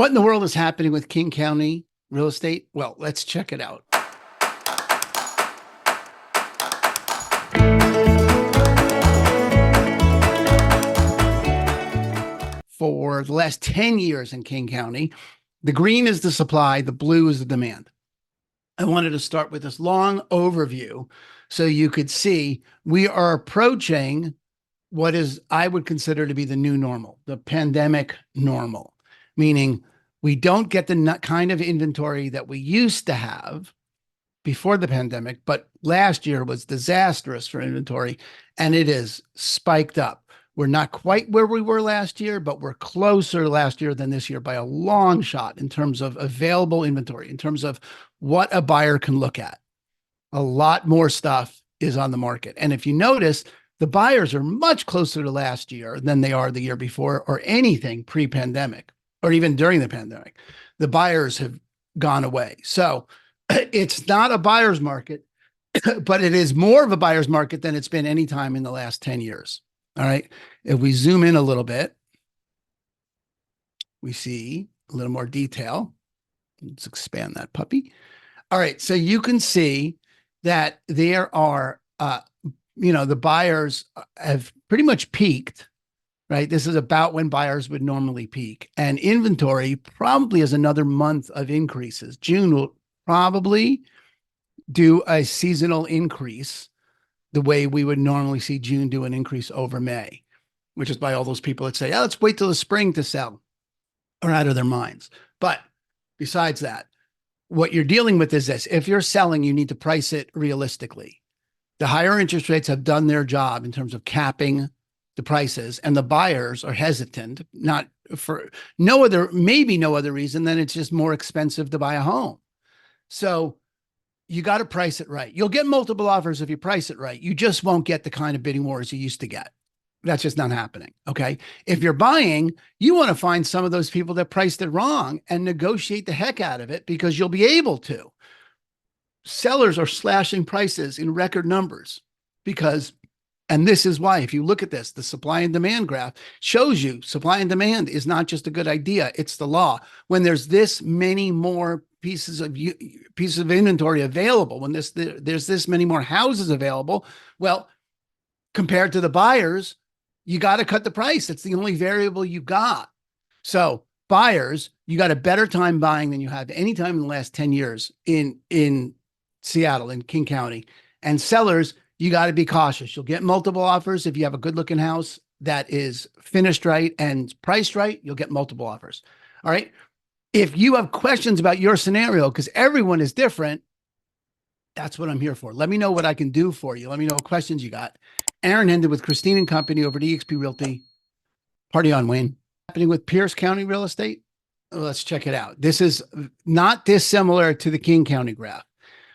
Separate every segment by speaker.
Speaker 1: What in the world is happening with King County real estate? Well, let's check it out. For the last 10 years in King County, the green is the supply, the blue is the demand. I wanted to start with this long overview so you could see we are approaching what is, I would consider to be the new normal, the pandemic normal, meaning we don't get the kind of inventory that we used to have before the pandemic, but last year was disastrous for inventory and it is spiked up. We're not quite where we were last year, but we're closer last year than this year by a long shot in terms of available inventory, in terms of what a buyer can look at. A lot more stuff is on the market. And if you notice, the buyers are much closer to last year than they are the year before or anything pre-pandemic or even during the pandemic. The buyers have gone away. So it's not a buyer's market, but it is more of a buyer's market than it's been any time in the last 10 years. All right. If we zoom in a little bit, we see a little more detail. Let's expand that puppy. All right. So you can see that there are, the buyers have pretty much peaked, right? This is about when buyers would normally peak, and inventory probably is another month of increases. June will probably do a seasonal increase the way we would normally see June do an increase over May, which is by all those people that say, oh, let's wait till the spring to sell, are out of their minds. But besides that, what you're dealing with is this. If you're selling, you need to price it realistically. The higher interest rates have done their job in terms of capping the prices, and the buyers are hesitant, not for maybe no other reason than it's just more expensive to buy a home. So you got to price it right. You'll get multiple offers if you price it right. You just won't get the kind of bidding wars you used to get. That's just not happening. Okay. If you're buying, you want to find some of those people that priced it wrong and negotiate the heck out of it, because you'll be able to. Sellers are slashing prices in record numbers because, and this is why, if you look at this, the supply and demand graph shows you supply and demand is not just a good idea. It's the law. When there's this many more pieces of inventory available, when there's this many more houses available, well, compared to the buyers, you got to cut the price. It's the only variable you got. So buyers, you got a better time buying than you have any time in the last 10 years in Seattle, in King County. And sellers, you got to be cautious. You'll get multiple offers. If you have a good looking house that is finished right and priced right, you'll get multiple offers. All right. If you have questions about your scenario, because everyone is different, that's what I'm here for. Let me know what I can do for you. Let me know what questions you got. Aaron Hendon with Christine and Company over at eXp Realty. Party on, Wayne. Happening with Pierce County real estate. Let's check it out. This is not dissimilar to the King County graph.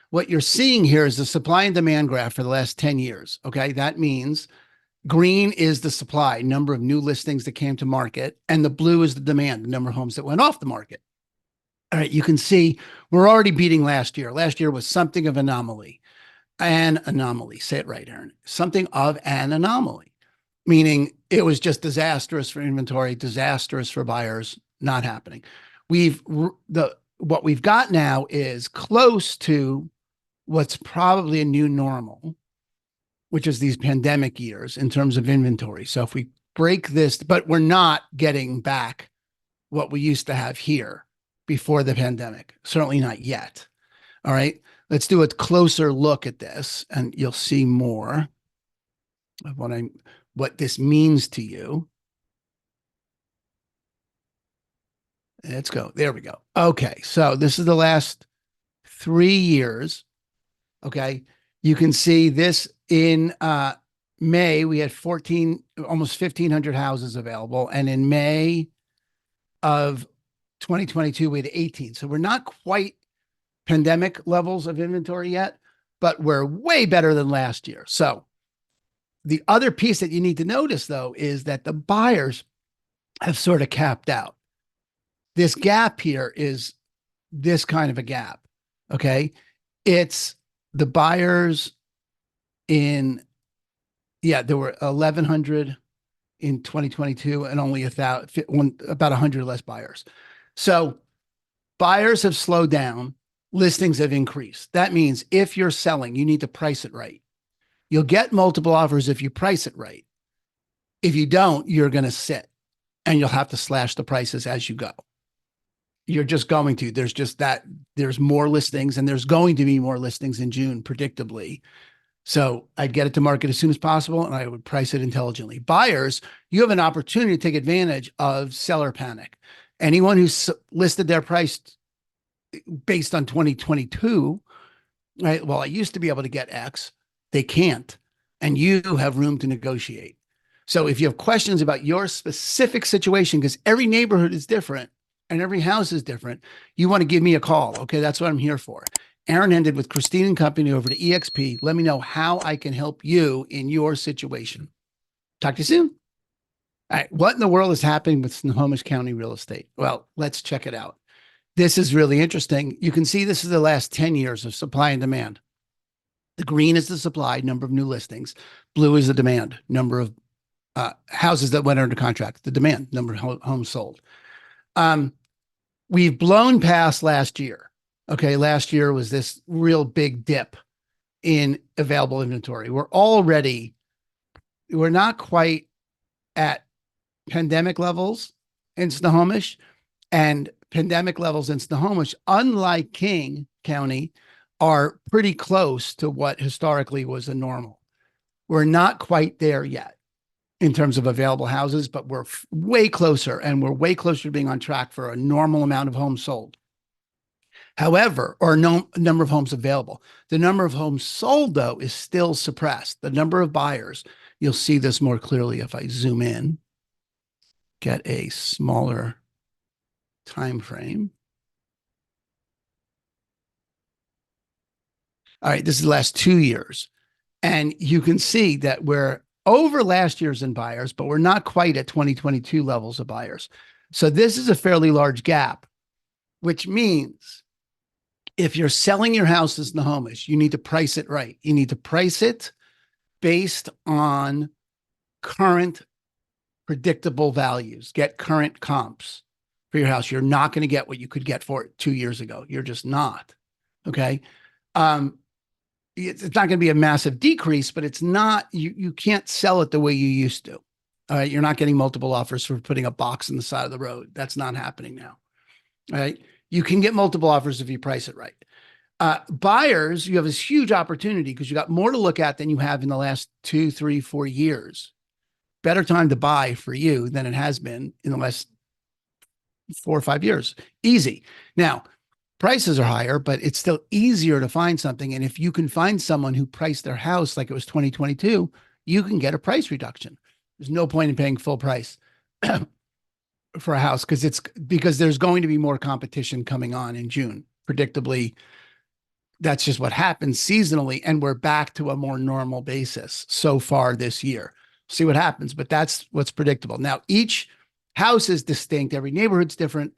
Speaker 1: What you're seeing here is the supply and demand graph for the last 10 years. Okay. That means green is the supply, number of new listings that came to market, and the blue is the demand, the number of homes that went off the market. All right, you can see we're already beating last year. Last year was something of an anomaly. Say it right, Aaron. Something of an anomaly, meaning it was just disastrous for inventory, disastrous for buyers, not happening. What we've got now is close to what's probably a new normal, which is these pandemic years in terms of inventory. So if we break this, but we're not getting back what we used to have here before the pandemic, certainly not yet. All right, let's do a closer look at this and you'll see more of what this means to you. Let's go. There we go. Okay, so this is the last 3 years. Okay, you can see this in May, we had almost 1,500 houses available. And in May of 2022, we had 18. So we're not quite pandemic levels of inventory yet, but we're way better than last year. So the other piece that you need to notice, though, is that the buyers have sort of capped out. This gap here is this kind of a gap. Okay. It's the buyers there were 1,100 in 2022 and only about 100 less buyers. So buyers have slowed down, listings have increased. That means if you're selling, you need to price it right. You'll get multiple offers if you price it right. If you don't, you're going to sit and you'll have to slash the prices as you go. You're just going to. There's more listings and there's going to be more listings in June, predictably. So I'd get it to market as soon as possible and I would price it intelligently. Buyers, you have an opportunity to take advantage of seller panic. Anyone who's listed their price based on 2022, right? Well, I used to be able to get X. They can't. And you have room to negotiate. So if you have questions about your specific situation, because every neighborhood is different and every house is different, you want to give me a call. Okay, that's what I'm here for. Aaron Hendon with Christine and Company over to EXP. Let me know how I can help you in your situation. Talk to you soon. All right, what in the world is happening with Snohomish County real estate? Well, let's check it out. This is really interesting. You can see this is the last 10 years of supply and demand. The green is the supply, number of new listings. Blue is the demand, number of houses that went under contract, the demand, number of homes sold. We've blown past last year. Okay, last year was this real big dip in available inventory. We're not quite at pandemic levels in Snohomish, and pandemic levels in Snohomish, unlike King County, are pretty close to what historically was a normal. We're not quite there yet in terms of available houses, but we're way closer, and we're way closer to being on track for a normal amount of homes sold. However, or no number of homes available. The number of homes sold, though, is still suppressed. The number of buyers, you'll see this more clearly if I zoom in, get a smaller time frame. All right, this is the last 2 years. And you can see that we're over last year's in buyers, but we're not quite at 2022 levels of buyers. So this is a fairly large gap, which means if you're selling your house in Snohomish, you need to price it right. You need to price it based on current predictable values. Get current comps for your house. You're not going to get what you could get for it 2 years ago. You're just not. Okay. It's not going to be a massive decrease, but it's not, you can't sell it the way you used to. All right. You're not getting multiple offers for putting a box on the side of the road. That's not happening now. All right. You can get multiple offers if you price it right. Buyers, you have this huge opportunity because you got more to look at than you have in the last 2, 3, 4 years. Better time to buy for you than it has been in the last 4 or 5 years. Easy. Now, prices are higher, but it's still easier to find something. And if you can find someone who priced their house like it was 2022, you can get a price reduction. There's no point in paying full price for a house because there's going to be more competition coming on in June. Predictably, that's just what happens seasonally, and we're back to a more normal basis so far this year. See what happens, but that's what's predictable. Now, each house is distinct. Every neighborhood's different.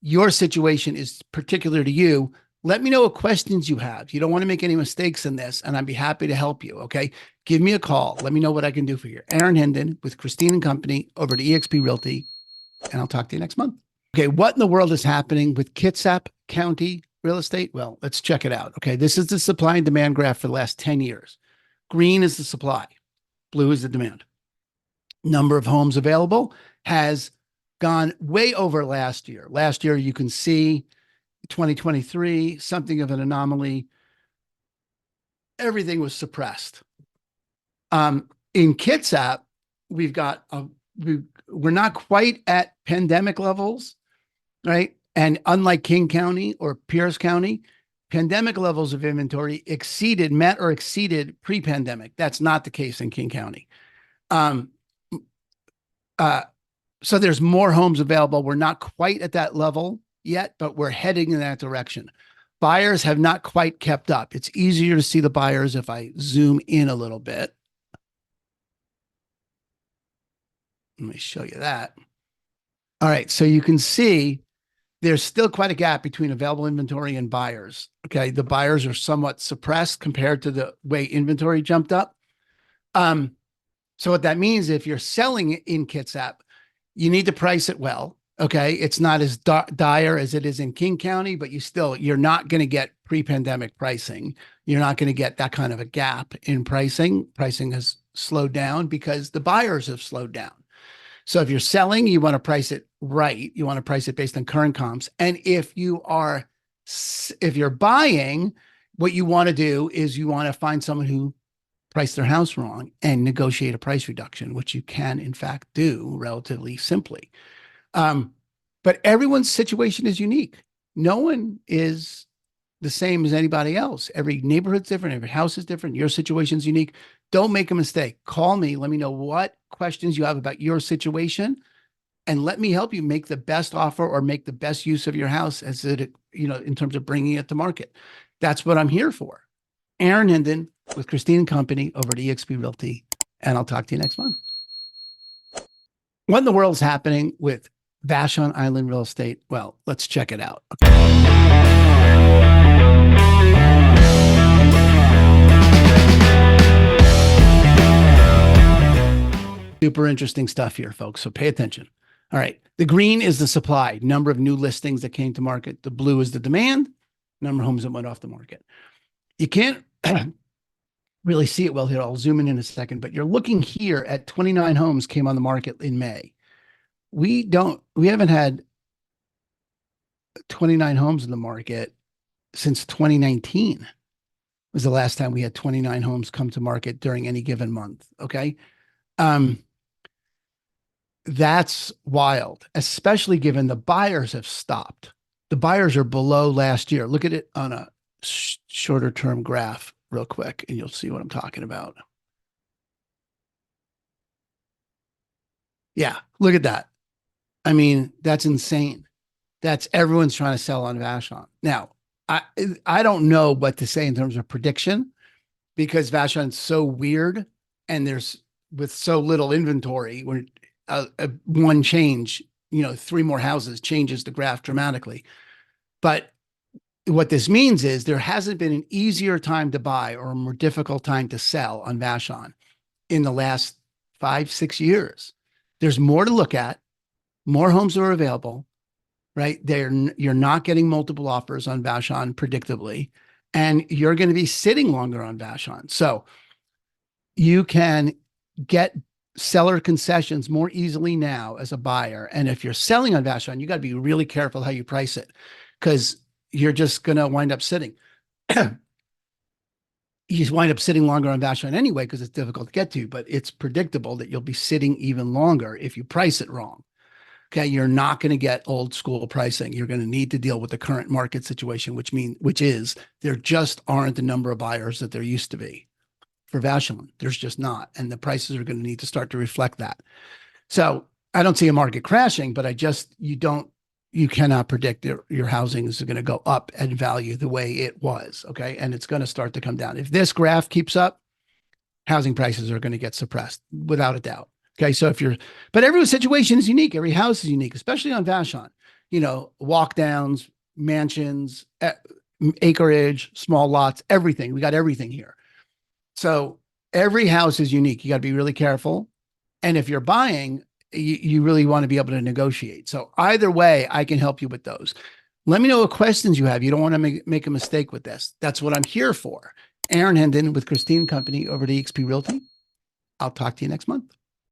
Speaker 1: Your situation is particular to you. Let me know what questions you have. You don't want to make any mistakes in this, and I'd be happy to help you, okay? Give me a call. Let me know what I can do for you. Aaron Hendon with Christine and Company over to eXp Realty, and I'll talk to you next month. Okay, what in the world is happening with Kitsap County real estate? Well, let's check it out, okay? This is the supply and demand graph for the last 10 years. Green is the supply. Blue is the demand. Number of homes available has gone way over last year. Last year, you can see 2023, something of an anomaly. Everything was suppressed. In Kitsap, we're not quite at pandemic levels, right? And unlike King County or Pierce County, pandemic levels of inventory met or exceeded pre-pandemic. That's not the case in King County. So there's more homes available. We're not quite at that level yet, but we're heading in that direction. Buyers have not quite kept up. It's easier to see the buyers if I zoom in a little bit. Let me show you that. All right, so you can see there's still quite a gap between available inventory and buyers. Okay, the buyers are somewhat suppressed compared to the way inventory jumped up. So what that means, if you're selling in Kitsap, you need to price it well. Okay. It's not as dire as it is in King County, but you're not going to get pre-pandemic pricing. You're not going to get that kind of a gap in pricing. Pricing has slowed down because the buyers have slowed down. So if you're selling, you want to price it right. You want to price it based on current comps. And if you're buying, what you want to do is you want to find someone who priced their house wrong and negotiate a price reduction, which you can in fact do relatively simply. But everyone's situation is unique. No one is the same as anybody else. Every neighborhood's different. Every house is different. Your situation's unique. Don't make a mistake. Call me. Let me know what questions you have about your situation, and let me help you make the best offer or make the best use of your house in terms of bringing it to market. That's what I'm here for. Aaron Hendon with Christine and Company over at eXp Realty, and I'll talk to you next month. What in the world's happening with Vashon Island real estate? Well, let's check it out. Super interesting stuff here, folks. So pay attention. All right. The green is the supply, number of new listings that came to market. The blue is the demand, number of homes that went off the market. You can't really see it well here. I'll zoom in a second, but you're looking here at 29 homes came on the market in May. We haven't had 29 homes in the market since 2019 was the last time we had 29 homes come to market during any given month. Okay. That's wild, especially given the buyers have stopped. The buyers are below last year. Look at it on a shorter term graph real quick, and you'll see what I'm talking about. Yeah, look at that. I mean, that's insane. That's everyone's trying to sell on Vashon. Now, I don't know what to say in terms of prediction because Vashon's so weird and there's with so little inventory when one change, 3 more houses changes the graph dramatically. But what this means is there hasn't been an easier time to buy or a more difficult time to sell on Vashon in the last 5-6 years. There's more to look at, more homes are available, right? You're not getting multiple offers on Vashon predictably, and you're going to be sitting longer on Vashon. So you can get seller concessions more easily now as a buyer. And if you're selling on Vashon, you got to be really careful how you price it because you're just going to wind up sitting. You wind up sitting longer on Vashon anyway because it's difficult to get to, but it's predictable that you'll be sitting even longer if you price it wrong. Okay, you're not going to get old school pricing. You're going to need to deal with the current market situation, which is there just aren't the number of buyers that there used to be. For Vashon, there's just not. And the prices are going to need to start to reflect that. So I don't see a market crashing, but you cannot predict your housing is going to go up in value the way it was. Okay. And it's going to start to come down. If this graph keeps up, housing prices are going to get suppressed without a doubt. Okay. So but everyone's situation is unique. Every house is unique, especially on Vashon, walk downs, mansions, acreage, small lots, everything. We got everything here. So every house is unique. You got to be really careful. And if you're buying, you really want to be able to negotiate. So either way, I can help you with those. Let me know what questions you have. You don't want to make a mistake with this. That's what I'm here for. Aaron Hendon with Christine Company over at eXp Realty. I'll talk to you next month.